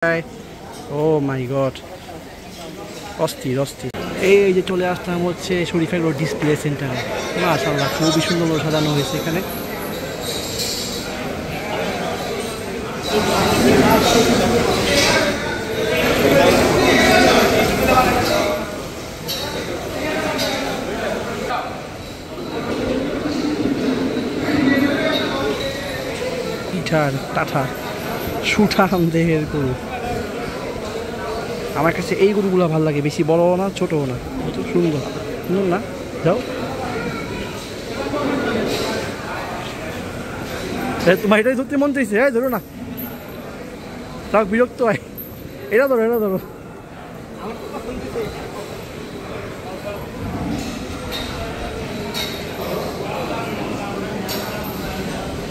ও মাই god, অস্থির অস্থির। এই যে চলে আসলাম হচ্ছে শরীফের রোড ডিসপ্লে সেন্টারে। মাশাআল্লাহ খুবই সুন্দর সাজানো হয়েছে এখানে। পিঠার টাঠা সুঠাম দেহের গরু। আমার কাছে এই গরুগুলো ভালো লাগে, বেশি বড়ও না ছোটও না, সুন্দর সুন্দর না। যাও তোমার এটাই ধরতে মন চাইছে, হ্যাঁ ধরো না, তাও বিরক্ত হয়। এটা ধরো এটা ধরো।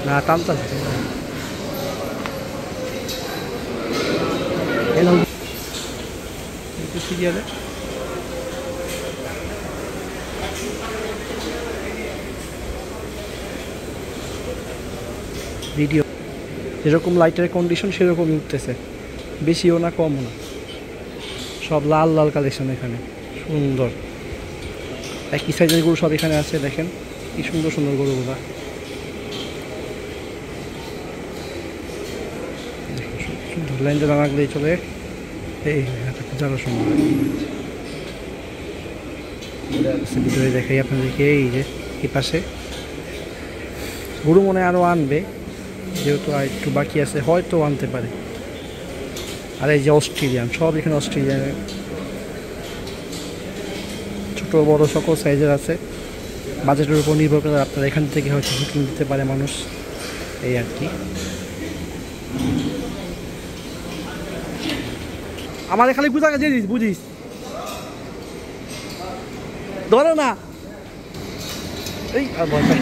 না টানতে সিরিয়ালে ভিডিও যেরকম লাইটের কন্ডিশন সেরকমই উঠতেছে, বেশিও না কমও না, সব লাল লাল কালেকশন এখানে সুন্দর। একই সাইজের গরু সব এখানে আছে, দেখেন কি সুন্দর সুন্দর গরুগুলা। সুন্দর লাইনটা না লাগলেই চলে। এই যারা সুন্দর ভিতরে দেখাই আপনাদেরকে। এই যে এই পাশে গরু মনে আরও আনবে, যেহেতু আর একটু বাকি আছে, হয়তো আনতে পারে। আর এই যে অস্ট্রেলিয়ান, সব এখানে অস্ট্রেলিয়ানের ছোট বড় সকল সাইজের আছে। বাজেটের উপর নির্ভর করে আপনারা এখান থেকে হয়তো বুকিং দিতে পারে মানুষ, এই আর কি। আমাদের খালি বুঝা গেছে বুঝিস, ধরো না এই আর ভয় পাই।